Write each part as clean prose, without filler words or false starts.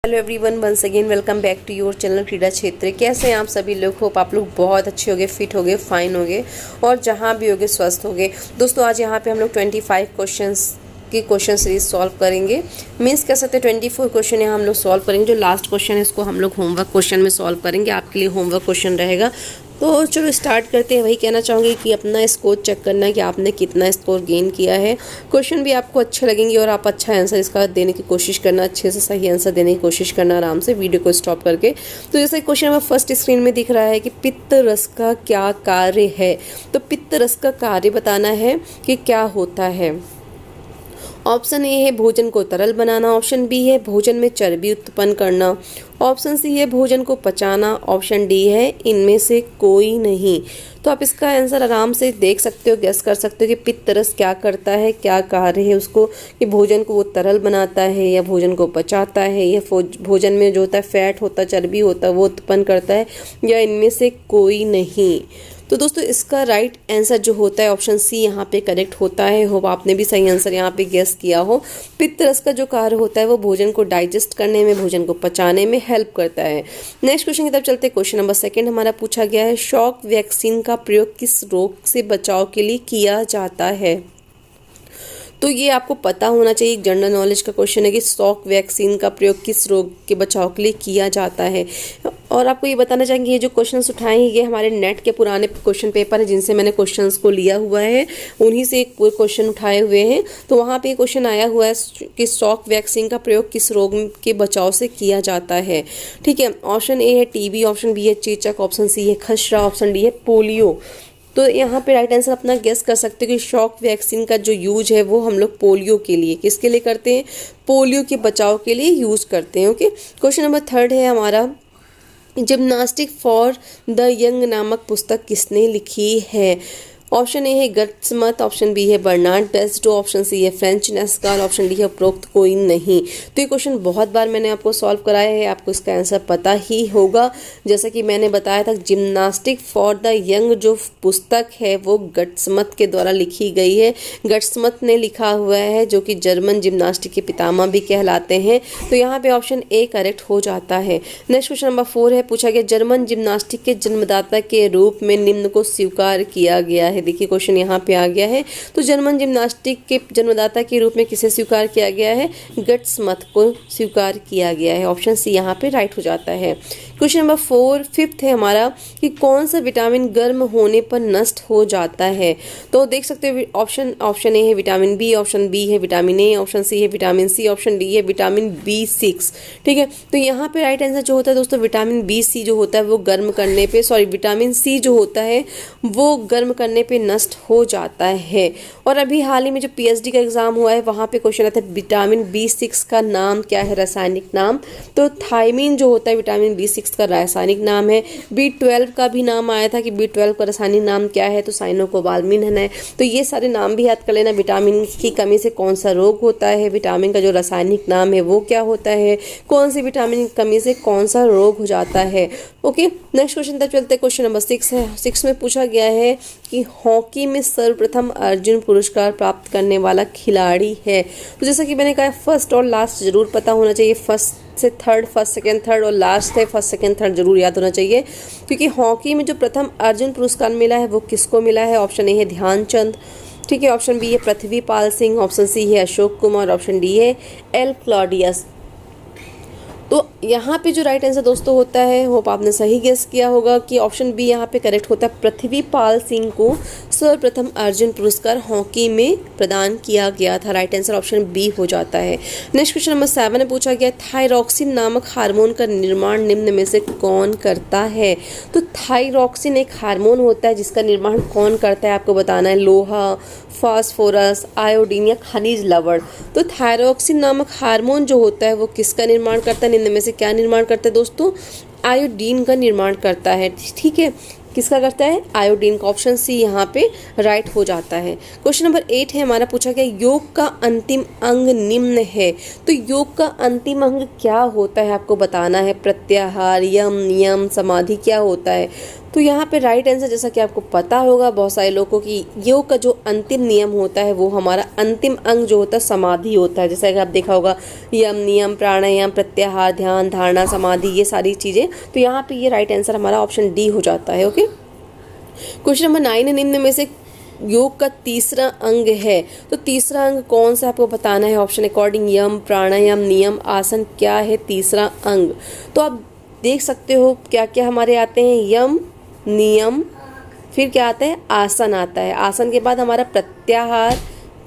Hello everyone, once again welcome back to your channel Krida Kshetra. कैसे हैं आप सभी लोग? होप आप लोग बहुत अच्छे होंगे, फिट होंगे, फाइन होंगे और जहां भी होंगे स्वस्थ होंगे। दोस्तों आज यहां पे हम लोग 25 क्वेश्चंस की क्वेश्चन सीरीज सॉल्व करेंगे। मीन्स कह सकते हैं 24 क्वेश्चन यहाँ हम लोग सॉल्व करेंगे। जो लास्ट क्वेश्चन है इसको हम लोग होमवर्क क्वेश्चन में सॉल्व करेंगे, आपके लिए होमवर्क क्वेश्चन रहेगा। तो चलो स्टार्ट करते हैं। वही कहना चाहूँगी कि अपना स्कोर चेक करना है कि आपने कितना स्कोर गेन किया है। क्वेश्चन भी आपको अच्छे लगेंगे और आप अच्छा आंसर इसका देने की कोशिश करना, अच्छे से सही आंसर देने की कोशिश करना आराम से वीडियो को स्टॉप करके। तो जैसे क्वेश्चन हमें फर्स्ट स्क्रीन में दिख रहा है कि पित्त रस का क्या कार्य है। तो पित्त रस का कार्य बताना है कि क्या होता है। ऑप्शन ए है भोजन को तरल बनाना, ऑप्शन बी है भोजन में चर्बी उत्पन्न करना, ऑप्शन सी है भोजन को पचाना, ऑप्शन डी है इनमें से कोई नहीं। तो आप इसका आंसर आराम से देख सकते हो, गेस कर सकते हो कि पित्त रस क्या करता है, क्या कार्य है उसको, कि भोजन को वो तरल बनाता है या भोजन को पचाता है या भोजन में जो होता है फैट होता है, चर्बी होता है वो उत्पन्न करता है, या इनमें से कोई नहीं। तो दोस्तों इसका राइट आंसर जो होता है ऑप्शन सी यहाँ पे करेक्ट होता है। होप आपने भी सही आंसर यहाँ पे गेस किया हो। पित्त रस का जो कार्य होता है वो भोजन को डाइजेस्ट करने में, भोजन को पचाने में हेल्प करता है। नेक्स्ट क्वेश्चन की तरफ चलते हैं। क्वेश्चन नंबर सेकंड हमारा पूछा गया है, शॉक वैक्सीन का प्रयोग किस रोग से बचाव के लिए किया जाता है। तो ये आपको पता होना चाहिए, जनरल नॉलेज का क्वेश्चन है कि शॉक वैक्सीन का प्रयोग किस रोग के बचाव के लिए किया जाता है। और आपको ये बताना चाहेंगे ये जो क्वेश्चंस उठाए हैं ये हमारे नेट के पुराने क्वेश्चन पेपर है जिनसे मैंने क्वेश्चंस को लिया हुआ है, उन्हीं से एक क्वेश्चन उठाए हुए हैं। तो वहाँ पे क्वेश्चन आया हुआ है कि शॉक वैक्सीन का प्रयोग किस रोग के बचाव से किया जाता है। ठीक है, ऑप्शन ए है टीबी, ऑप्शन बी है चेचक, ऑप्शन सी है खसरा, ऑप्शन डी है पोलियो। तो यहाँ पे राइट आंसर अपना गेस कर सकते हो कि शॉक वैक्सीन का जो यूज है वो हम लोग पोलियो के लिए, किसके लिए करते हैं, पोलियो के बचाव के लिए यूज करते हैं। ओके, क्वेश्चन नंबर थर्ड है हमारा, जिम्नास्टिक फॉर द यंग नामक पुस्तक किसने लिखी है। ऑप्शन ए है गट्समत, ऑप्शन बी है बर्नार्ड बेस्डो, ऑप्शन सी है फ्रेंच नेस्काल, ऑप्शन डी है उपरोक्त कोई नहीं। तो ये क्वेश्चन बहुत बार मैंने आपको सॉल्व कराया है, आपको इसका आंसर पता ही होगा। जैसा कि मैंने बताया था, जिम्नास्टिक फॉर द यंग जो पुस्तक है वो गट्समत के द्वारा लिखी गई है। गट्समत ने लिखा हुआ है जो कि जर्मन जिम्नास्टिक के पितामह भी कहलाते हैं। तो यहाँ पे ऑप्शन ए करेक्ट हो जाता है। नेक्स्ट क्वेश्चन नंबर 4 है, पूछा गया जर्मन जिम्नास्टिक के जन्मदाता के रूप में निम्न को स्वीकार किया गया है। देखिए क्वेश्चन यहाँ पे आ गया है। तो जर्मन जिम्नास्टिक के जन्मदाता के रूप में किसे स्वीकार किया गया है, गट्समत को स्वीकार किया गया है। ऑप्शन सी यहाँ पे राइट हो जाता है। क्वेश्चन नंबर 4 फिफ्थ है हमारा कि कौन सा विटामिन गर्म होने पर नष्ट हो जाता है। तो देख सकते हो ऑप्शन ए है विटामिन बी, ऑप्शन बी है विटामिन ए, ऑप्शन सी है विटामिन सी, ऑप्शन डी है विटामिन B6। ठीक है, तो यहाँ पे राइट आंसर जो होता है दोस्तों विटामिन B6 जो होता है वो गर्म करने पे, विटामिन सी जो होता है वो गर्म करने पे नष्ट हो जाता है। और अभी हाल ही में जो PhD का एग्जाम हुआ है वहाँ पे क्वेश्चन आता है विटामिन B6 का नाम क्या है, रासायनिक नाम। तो थायमिन जो होता है विटामिन B6 का रासायनिक नाम है। B12 का भी नाम आया था कि B12 का रासायनिक नाम क्या है, तो साइनोकोबाल्मिन है। तो ये सारे नाम भी याद कर लेना। विटामिन की कमी से कौन सा रोग होता है, विटामिन का जो रासायनिक नाम है वो क्या होता है, कौन सी विटामिन की कमी से कौन सा रोग हो जाता है। ओके, नेक्स्ट क्वेश्चन तक चलते हैं। क्वेश्चन नंबर 6 है। 6 में पूछा गया है कि हॉकी में सर्वप्रथम अर्जुन पुरस्कार प्राप्त करने वाला खिलाड़ी है। तो जैसा कि मैंने कहा फर्स्ट और लास्ट जरूर पता होना चाहिए, फर्स्ट से थर्ड, फर्स्ट सेकंड थर्ड, और लास्ट है फर्स्ट सेकंड थर्ड जरूर याद होना चाहिए। क्योंकि हॉकी में जो प्रथम अर्जुन पुरस्कार मिला है वो किसको मिला है। ऑप्शन ए है ध्यानचंद, ठीक है, ऑप्शन बी है पृथ्वी पाल सिंह, ऑप्शन सी है अशोक कुमार, ऑप्शन डी है एल क्लॉडियस। तो यहाँ पे जो राइट आंसर दोस्तों होता है, होप आपने सही गेस किया होगा कि ऑप्शन बी यहाँ पे करेक्ट होता है। पृथ्वी पाल सिंह को सर्वप्रथम अर्जुन पुरस्कार हॉकी में प्रदान किया गया था। राइट आंसर ऑप्शन बी हो जाता है। नेक्स्ट क्वेश्चन नंबर 7 में पूछा गया थायरॉक्सिन नामक हार्मोन का निर्माण निम्न में से कौन करता है। तो थायरॉक्सिन एक हार्मोन होता है जिसका निर्माण कौन करता है आपको बताना है। लोहा, फास्फोरस, आयोडीन या खनिज लवण। तो थायरॉक्सिन नामक हार्मोन जो होता है वो किसका निर्माण करता है, निम्न में से क्या निर्माण करता है दोस्तों, आयोडीन का निर्माण करता है। ठीक है, किसका करता है, आयोडीन का। ऑप्शन सी यहाँ पे राइट हो जाता है। क्वेश्चन नंबर 8 है हमारा, पूछा गया योग का अंतिम अंग निम्न है। तो योग का अंतिम अंग क्या होता है आपको बताना है। प्रत्याहार, यम, नियम, समाधि क्या होता है। तो यहाँ पे राइट आंसर, जैसा कि आपको पता होगा बहुत सारे लोगों की, योग का जो अंतिम नियम होता है वो हमारा अंतिम अंग जो होता है समाधि होता है। जैसा कि आप देखा होगा यम, नियम, प्राणायाम, प्रत्याहार, ध्यान, धारणा, समाधि, ये सारी चीज़ें। तो यहाँ पे ये राइट आंसर हमारा ऑप्शन डी हो जाता है। ओके, क्वेश्चन नंबर 9 है, निम्न में से योग का तीसरा अंग है, तो तीसरा अंग कौन सा आपको बताना है। ऑप्शन अकॉर्डिंग यम, प्राणायाम, नियम, आसन, क्या है तीसरा अंग। तो आप देख सकते हो क्या क्या हमारे आते हैं, यम, नियम, फिर क्या आता है, आसन आता है। आसन के बाद हमारा प्रत्याहार,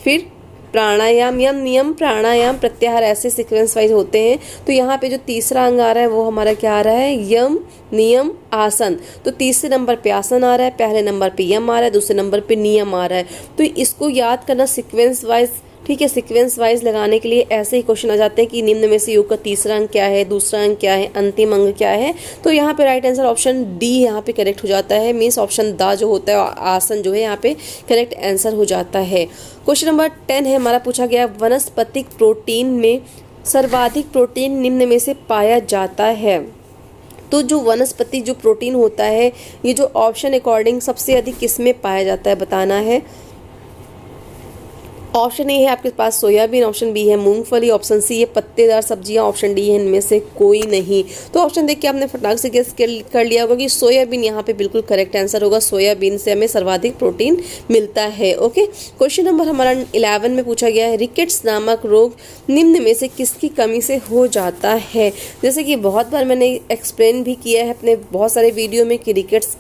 फिर प्राणायाम, यम, नियम, प्राणायाम, प्रत्याहार, ऐसे सीक्वेंस वाइज होते हैं। तो यहाँ पे जो तीसरा अंग आ रहा है वो हमारा क्या आ रहा है, यम, नियम, आसन। तो तीसरे नंबर पे आसन आ रहा है, पहले नंबर पे यम आ रहा है, दूसरे नंबर पे नियम आ रहा है। तो इसको याद करना सीक्वेंस वाइज, ठीक है। सीक्वेंस वाइज लगाने के लिए ऐसे ही क्वेश्चन आ जाते हैं कि निम्न में से योग का तीसरा अंग क्या है, दूसरा अंग क्या है, अंतिम अंग क्या है। तो यहाँ पे राइट आंसर ऑप्शन डी यहाँ पे करेक्ट हो जाता है। मीन्स ऑप्शन दा जो होता है, आसन जो है यहाँ पे करेक्ट आंसर हो जाता है। क्वेश्चन नंबर 10 है हमारा, पूछा गया वनस्पतिक प्रोटीन में सर्वाधिक प्रोटीन निम्न में से पाया जाता है। तो जो वनस्पति जो प्रोटीन होता है, ये जो ऑप्शन अकॉर्डिंग सबसे अधिक किस में पाया जाता है बताना है। ऑप्शन ए है आपके पास सोयाबीन, ऑप्शन बी है मूंगफली, ऑप्शन सी है पत्तेदार सब्जियां, ऑप्शन डी है इनमें से कोई नहीं। तो ऑप्शन देख के आपने फटाक से गेस कर लिया होगा कि सोयाबीन यहाँ पे बिल्कुल करेक्ट आंसर होगा। सोयाबीन से हमें सर्वाधिक प्रोटीन मिलता है। ओके, क्वेश्चन नंबर हमारा 11 में पूछा गया है, रिकेट्स नामक रोग निम्न में से किसकी कमी से हो जाता है। जैसे कि बहुत बार मैंने एक्सप्लेन भी किया है अपने बहुत सारे वीडियो में कि रिकेट्स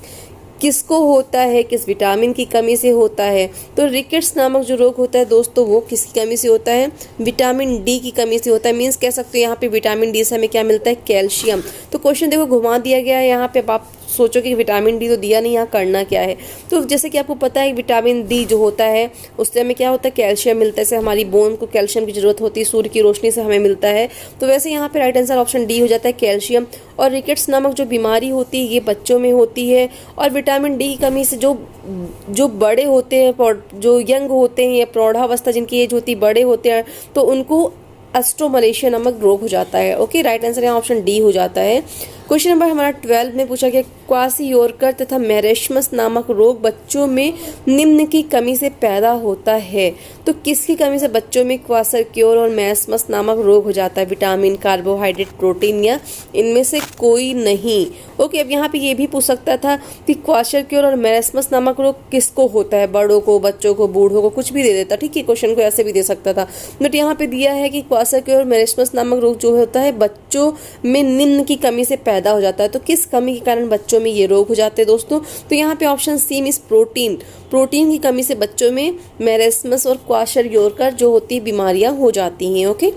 किसको होता है, किस विटामिन की कमी से होता है। तो रिकेट्स नामक जो रोग होता है दोस्तों, वो किसकी कमी से होता है, विटामिन डी की कमी से होता है। मीन्स कह सकते हो यहाँ पे विटामिन डी से हमें क्या मिलता है, कैल्शियम। तो क्वेश्चन देखो घुमा दिया गया है यहाँ पे, आप सोचो कि विटामिन डी तो दिया नहीं, यहाँ करना क्या है। तो जैसे कि आपको पता है विटामिन डी जो होता है उससे हमें क्या होता है, कैल्शियम मिलता है। जैसे हमारी बोन को कैल्शियम की जरूरत होती है, सूर्य की रोशनी से हमें मिलता है। तो वैसे यहाँ पे राइट आंसर ऑप्शन डी हो जाता है, कैल्शियम। और रिकेट्स नामक जो बीमारी होती है ये बच्चों में होती है। और विटामिन डी की कमी से जो बड़े होते हैं, जो यंग होते हैं या प्रौढ़ावस्था जिनकी एज होती है, बड़े होते हैं, तो उनको अस्ट्रोमलेशिया नामक रोग हो जाता है। ओके, राइट आंसर यहाँ ऑप्शन डी हो जाता है। क्वेश्चन नंबर हमारा 12 में पूछा गया, क्वासियोरकर तथा मेरेस्मस नामक रोग बच्चों में निम्न की कमी से पैदा होता है। तो किसकी कमी से बच्चों में क्वासरक्योर और मेरेस्मस नामक रोग हो जाता है, विटामिन, कार्बोहाइड्रेट, प्रोटीन या इनमें से कोई नहीं। ओके, अब यहाँ पे ये भी पूछ सकता था कि क्वासरक्योर और मेरेस्मस नामक रोग किसको होता है, बड़ों को, बच्चों को, बूढ़ों को, कुछ भी दे देता। ठीक है, क्वेश्चन को ऐसे भी दे सकता था, बट यहाँ पे दिया है कि क्वासरक्योर और मेरेस्मस नामक रोग जो होता है बच्चों में निम्न की कमी से पैदा हो जाता है। तो किस कमी के कारण बच्चों में ये रोग हो जाते हैं दोस्तों। तो यहाँ पे ऑप्शन सी मीन्स प्रोटीन की कमी से बच्चों में मेरेस्मस और क्वाशरक्योर जो होती है बीमारियां हो जाती हैं। ओके,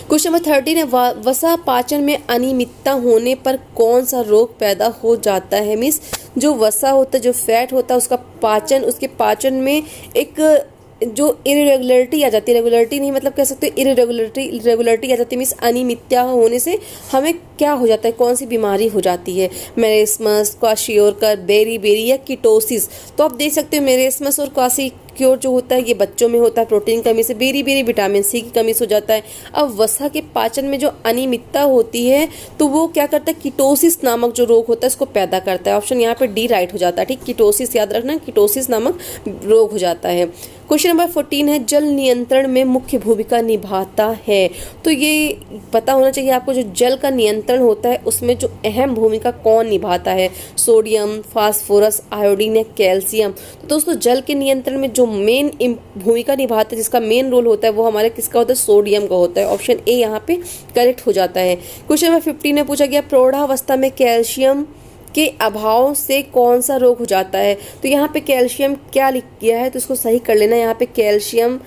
क्वेश्चन नंबर 13 है, वसा पाचन में अनियमितता होने पर कौन सा रोग पैदा हो जाता है। मीन्स जो वसा होता है, जो फैट होता है, उसका पाचन, उसके पाचन में एक जो इरेगुलरिटी आ जाती है, रेगुलरिटी नहीं मतलब कह सकते इरेगुलरिटी आ जाती है। मीन्स अनियमितता होने से हमें क्या हो जाता है, कौन सी बीमारी हो जाती है, मेरेस्मस, क्वाशियोरकर, बेरी या कीटोसिस। तो आप देख सकते हो मेरेस्मस और क्वाशियोर जो होता है ये बच्चों में होता है प्रोटीन कमी से, बेरी विटामिन सी की कमी से हो जाता है। अब वसा के पाचन में जो अनियमितता होती है तो वो क्या करता है, कीटोसिस नामक जो रोग होता है इसको पैदा करता है। ऑप्शन यहाँ पे डी राइट हो जाता है। ठीक, कीटोसिस याद रखना, कीटोसिस नामक रोग हो जाता है। क्वेश्चन नंबर 14 है, जल नियंत्रण में मुख्य भूमिका निभाता है। तो ये पता होना चाहिए आपको, जो जल का नियंत्रण होता है उसमें जो अहम भूमिका कौन निभाता है, सोडियम, फास्फोरस, आयोडीन या कैल्शियम। तो दोस्तों जल के नियंत्रण में जो मेन भूमिका निभाता है, जिसका मेन रोल होता है, वो हमारे किसका होता है, सोडियम का होता है। ऑप्शन ए यहाँ पे करेक्ट हो जाता है। क्वेश्चन नंबर 15 में पूछा गया, प्रौढ़ावस्था में कैल्शियम के अभाव से कौन सा रोग हो जाता है। तो यहाँ पे कैल्शियम क्या लिख किया है तो इसको सही कर लेना। यहाँ पे कैल्शियम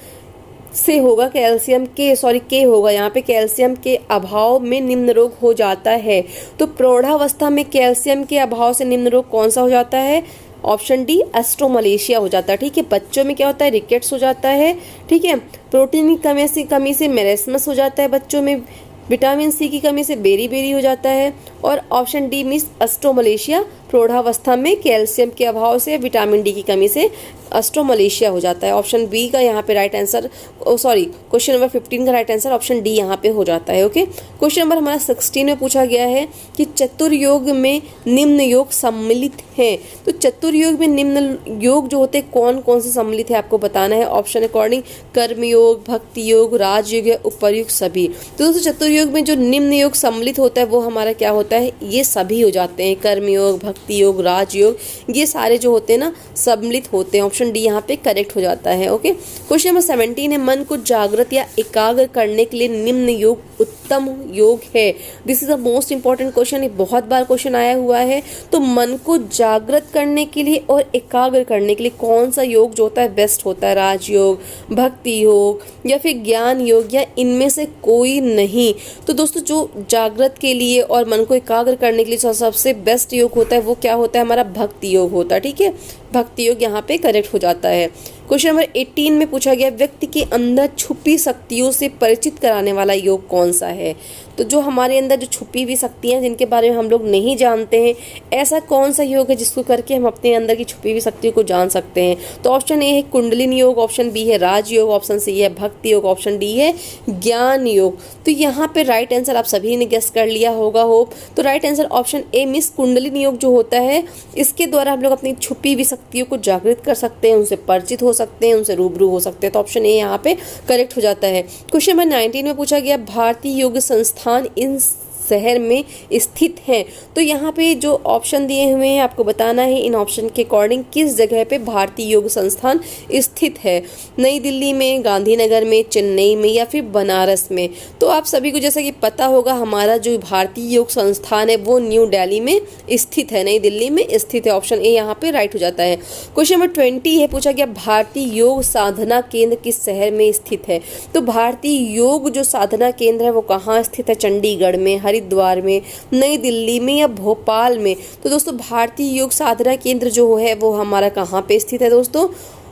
से होगा, के होगा यहाँ पे, कैल्शियम के अभाव में निम्न रोग हो जाता है। तो प्रौढ़ावस्था में कैल्शियम के अभाव से निम्न रोग कौन सा हो जाता है, ऑप्शन डी अस्ट्रोमलेशिया हो जाता है। ठीक है, बच्चों में क्या होता है, रिकेट्स हो जाता है। ठीक है, प्रोटीन की कमी से मेरेस्मस हो जाता है बच्चों में, विटामिन सी की कमी से बेरी हो जाता है, और ऑप्शन डी मीन्स अस्ट्रोमलेशिया प्रौढ़ावस्था में कैल्शियम के अभाव से, विटामिन डी की कमी से अस्ट्रोमलेशिया हो जाता है। ऑप्शन बी का यहाँ पे राइट आंसर, क्वेश्चन नंबर 15 का राइट आंसर ऑप्शन डी यहाँ पे हो जाता है। ओके, क्वेश्चन नंबर हमारा 16 में पूछा गया है कि चतुर्योग में निम्न योग सम्मिलित हैं। तो चतुर्योग में निम्न योग जो होते हैं कौन कौन से सम्मिलित है आपको बताना है। ऑप्शन अकॉर्डिंग कर्मयोग, भक्ति योग, राजयोग या उपर्युक्त सभी। तो दोस्तों चतुर्योग में जो निम्न योग सम्मिलित होता है वो हमारा क्या होता है, ये सभी हो जाते हैं। कर्मयोग, भक्ति योग, राजयोग, ये सारे जो होते हैं ना सम्मिलित होते हैं। ऑप्शन डी यहाँ पे करेक्ट हो जाता है। ओके, क्वेश्चन नंबर 17 है, मन को जागृत या एकाग्र करने के लिए निम्न योग उत्तम योग है। This is the most important question, ये बहुत बार क्वेश्चन आया हुआ है। तो मन को जागृत करने के लिए और एकाग्र करने के लिए कौन सा योग जो होता है बेस्ट होता है, राजयोग, भक्ति योग या फिर ज्ञान योग या इनमें से कोई नहीं। तो दोस्तों जो जागृत के लिए और मन को एकाग्र करने के लिए सबसे बेस्ट योग होता है वो क्या होता है, हमारा भक्ति योग होता है। ठीक है, भक्ति योग यहाँ पे करेक्ट हो जाता है। क्वेश्चन नंबर 18 में पूछा गया, व्यक्ति के अंदर छुपी शक्तियों से परिचित कराने वाला योग कौन सा है। तो जो हमारे अंदर जो छुपी हुई शक्तियाँ जिनके बारे में हम लोग नहीं जानते हैं, ऐसा कौन सा योग है जिसको करके हम अपने अंदर की छुपी हुई शक्तियों को जान सकते हैं। तो ऑप्शन ए है कुंडलिनी योग, ऑप्शन बी है राजयोग, ऑप्शन सी है भक्ति योग, ऑप्शन डी है ज्ञान योग। तो यहाँ पे राइट आंसर आप सभी ने गेस कर लिया होगा होप। तो right answer option A miss kundalini योग जो होता है, इसके द्वारा हम लोग अपनी छुपी हुई शक्तियों को जागृत कर सकते हैं, उनसे परिचित हो सकते हैं, उनसे रूबरू हो सकते हैं। तो ऑप्शन ए यहाँ पे करेक्ट हो जाता है। क्वेश्चन नंबर 19 में पूछा गया, भारतीय योग संस्थान इन शहर में स्थित हैं। तो यहाँ पे जो ऑप्शन दिए हुए हैं आपको बताना है इन ऑप्शन के अकॉर्डिंग किस जगह पे भारतीय योग संस्थान स्थित है। नई दिल्ली में, गांधीनगर में, चेन्नई में या फिर बनारस में। तो आप सभी को जैसा कि पता होगा हमारा जो भारतीय योग संस्थान है वो न्यू दिल्ली में स्थित है, नई दिल्ली में स्थित है। ऑप्शन ए यहाँ पे राइट हो जाता है। क्वेश्चन नंबर 20 है, पूछा गया भारतीय योग साधना केंद्र किस शहर में स्थित है। तो भारतीय योग जो साधना केंद्र है वो कहाँ स्थित है, चंडीगढ़ में, हरिद्वार में, नई दिल्ली में या भोपाल में। तो दोस्तों भारतीय योग साधना केंद्र जो है वो हमारा कहाँ पे स्थित है दोस्तों,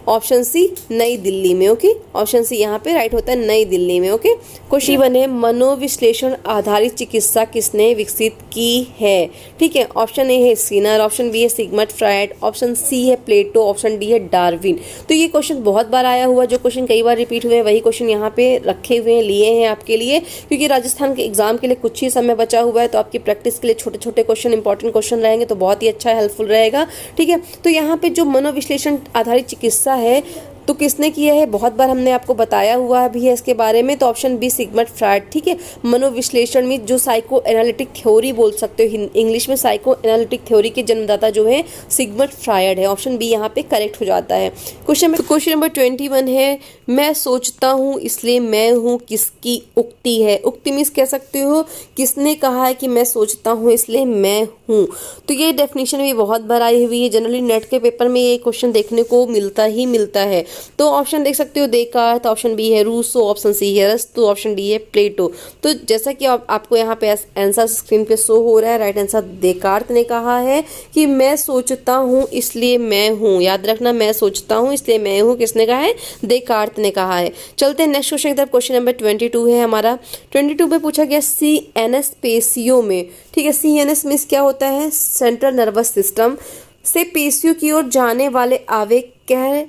ऑप्शन सी नई दिल्ली में। ओके, ऑप्शन सी यहाँ पे राइट होता है नई दिल्ली में। ओके, क्वेश्चन बने मनोविश्लेषण आधारित चिकित्सा किसने विकसित की है। ठीक है, ऑप्शन ए है स्किनर, ऑप्शन बी है सिगमंड फ्रायड, ऑप्शन सी है प्लेटो, ऑप्शन डी है डार्विन। तो ये क्वेश्चन बहुत बार आया हुआ, जो क्वेश्चन कई बार रिपीट हुए हैं वही क्वेश्चन यहाँ पे रखे हुए हैं, लिए हैं आपके लिए, क्योंकि राजस्थान के एग्जाम के लिए कुछ ही समय बचा हुआ है। तो आपकी प्रैक्टिस के लिए छोटे छोटे क्वेश्चन, इंपॉर्टेंट क्वेश्चन रहेंगे तो बहुत ही अच्छा हेल्पफुल रहेगा। ठीक है, तो यहाँ पे जो मनोविश्लेषण आधारित चिकित्सा है तो किसने किया है, बहुत बार हमने आपको बताया हुआ भी है इसके बारे में। तो ऑप्शन बी सिगमंड फ्रायड। ठीक है, मनोविश्लेषण में जो साइको एनालिटिक थ्योरी बोल सकते हो, इंग्लिश में साइको एनालिटिक थ्योरी के जन्मदाता जो है सिगमंड फ्रायड है। ऑप्शन बी यहाँ पे करेक्ट हो जाता है। क्वेश्चन नंबर 21 है, मैं सोचता हूँ इसलिए मैं हूँ किसकी उक्ति है। उक्ति मीन्स कह सकते हो किसने कहा है कि मैं सोचता हूँ इसलिए मैं हूँ। तो ये डेफिनेशन भी बहुत बार आई हुई है, जनरली नेट के पेपर में ये क्वेश्चन देखने को मिलता है। तो ऑप्शन देख सकते हो देकार्त, ऑप्शन बी है रूसो, ऑप्शन सी है अरस्तू, ऑप्शन डी है प्लेटो। तो जैसा कि आपको यहाँ पे आंसर स्क्रीन पे शो हो रहा है, राइट आंसर देकार्त ने कहा है कि मैं सोचता हूँ इसलिए मैं हूँ। याद रखना, मैं सोचता हूँ इसलिए मैं हूँ, किसने कहा है, देकार्त ने कहा है। चलते हैं नेक्स्ट क्वेश्चन की तरफ। क्वेश्चन नंबर 22 है हमारा। 22 में पूछा गया CNS पेशियों में, ठीक है, CNS मीन्स क्या होता है, सेंट्रल नर्वस सिस्टम से पेशियों की ओर जाने वाले आवेग कह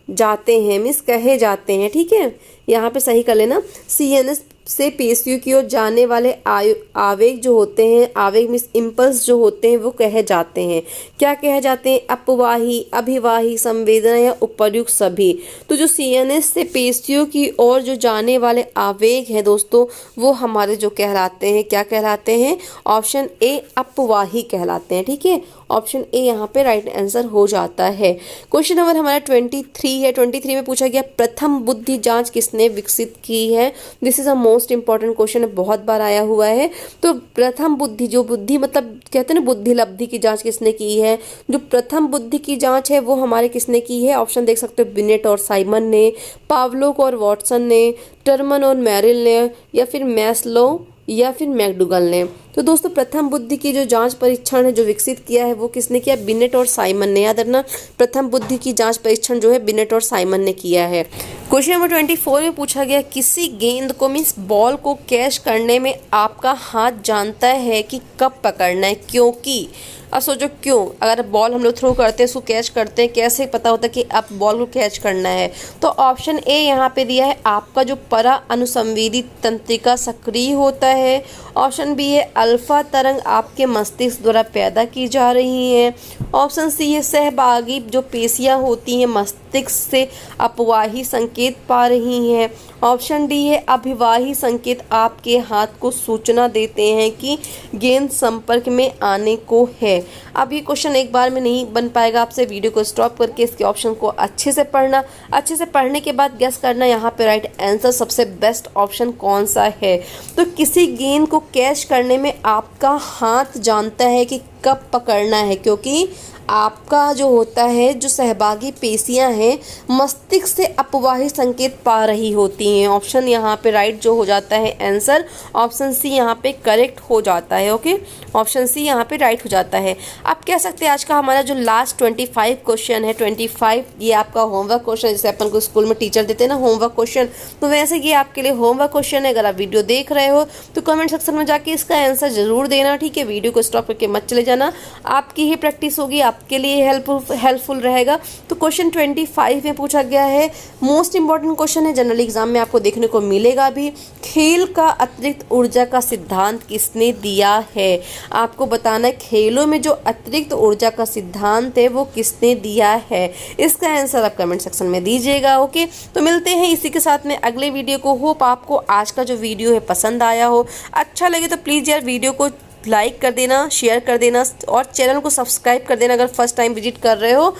जाते हैं, मीन्स कहे जाते हैं। ठीक है, यहाँ पे सही कर लेना, CNS से पेशियों की ओर जाने वाले आवेग जो होते हैं, आवेग मीन्स इम्पल्स जो होते हैं वो कहे जाते हैं। क्या कहे जाते हैं, अपवाही, अभिवाही, संवेदना या उपर्युक्त सभी। तो जो CNS से पेशियों की ओर जो जाने वाले आवेग हैं दोस्तों वो हमारे जो कहलाते हैं, क्या कहलाते हैं, ऑप्शन ए अपवाही कहलाते हैं। ठीक है, ऑप्शन ए यहाँ पे राइट आंसर हो जाता है। क्वेश्चन नंबर हमारा 23 है। 23 में पूछा गया प्रथम बुद्धि जांच किसने विकसित की है। This is a most important question है, बहुत बार आया हुआ है। तो प्रथम बुद्धि, जो बुद्धि मतलब कहते हैं ना बुद्धि लब्धि की जांच किसने की है, जो प्रथम बुद्धि की जांच है वो हमारे किसने की है। ऑप्शन देख सकते हो बिनेट और साइमन ने, पावलोव और वॉटसन ने, टर्मन और मैरिल ने, या फिर मैस्लो या फिर मैकडूगल ने। तो दोस्तों प्रथम बुद्धि की जो जांच परीक्षण है जो विकसित किया है वो किसने किया? बिनेट और साइमन ने। याद रखना, प्रथम बुद्धि की जांच परीक्षण जो है बिनेट और साइमन ने किया है। क्वेश्चन नंबर 24 में पूछा गया, किसी गेंद को मीन्स बॉल को कैच करने में आपका हाथ जानता है कि कब पकड़ना है, क्योंकि। अब सोचो क्यों, अगर बॉल हम लोग थ्रो करते हैं, उसको कैच करते हैं, कैसे पता होता है कि अब बॉल को कैच करना है? तो ऑप्शन ए यहाँ पे दिया है, आपका जो परा अनुसंवेदी तंत्रिका सक्रिय होता है। ऑप्शन बी है, अल्फा तरंग आपके मस्तिष्क द्वारा पैदा की जा रही है। ऑप्शन सी है, सहभागी जो पेशियां होती हैं मस्तिष्क से अपवाही संकेत पा रही हैं। ऑप्शन डी है, अभिवाही संकेत आपके हाथ को सूचना देते हैं कि गेंद संपर्क में आने को है। अब ये क्वेश्चन एक बार में नहीं बन पाएगा, आपसे वीडियो को स्टॉप करके इसके ऑप्शन को अच्छे से पढ़ना, अच्छे से पढ़ने के बाद गेस करना यहाँ पे राइट आंसर सबसे बेस्ट ऑप्शन कौन सा है। तो किसी गेंद को कैच करने में आपका हाथ जानता है कि कब पकड़ना है, क्योंकि आपका जो होता है जो सहभागी पेशियां हैं मस्तिष्क से अपवाही संकेत पा रही होती हैं। ऑप्शन यहाँ पे राइट जो हो जाता है आंसर, ऑप्शन सी यहाँ पे करेक्ट हो जाता है। ओके, ऑप्शन सी यहाँ पे राइट हो जाता है। आप कह सकते हैं आज का हमारा जो लास्ट 25 क्वेश्चन है, 25 ये आपका होमवर्क क्वेश्चन, जैसे अपन को स्कूल में टीचर देते हैं ना होमवर्क क्वेश्चन, तो वैसे ये आपके लिए होमवर्क क्वेश्चन है। अगर आप वीडियो देख रहे हो तो कमेंट सेक्शन में जाके इसका आंसर जरूर देना, ठीक है। वीडियो को स्टॉप करके मत चले जाना, आपकी ही प्रैक्टिस होगी, आपके लिए हेल्पफुल रहेगा। तो क्वेश्चन 25 में पूछा गया है, मोस्ट इंपॉर्टेंट क्वेश्चन है, जनरल एग्जाम में आपको देखने को मिलेगा भी। खेल का अतिरिक्त ऊर्जा का सिद्धांत किसने दिया है? आपको बताना है खेलों में जो अतिरिक्त ऊर्जा का सिद्धांत है वो किसने दिया है। इसका आंसर आप कमेंट सेक्शन में दीजिएगा। ओके, तो मिलते हैं इसी के साथ में अगले वीडियो को। होप आपको आज का जो वीडियो है पसंद आया हो, अच्छा लगे तो प्लीज़ यार वीडियो को लाइक कर देना, शेयर कर देना और चैनल को सब्सक्राइब कर देना अगर फर्स्ट टाइम विजिट कर रहे हो,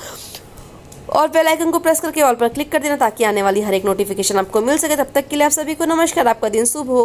और बेल आइकन को प्रेस करके ऑल पर क्लिक कर देना ताकि आने वाली हर एक नोटिफिकेशन आपको मिल सके। तब तक के लिए आप सभी को नमस्कार, आपका दिन शुभ हो।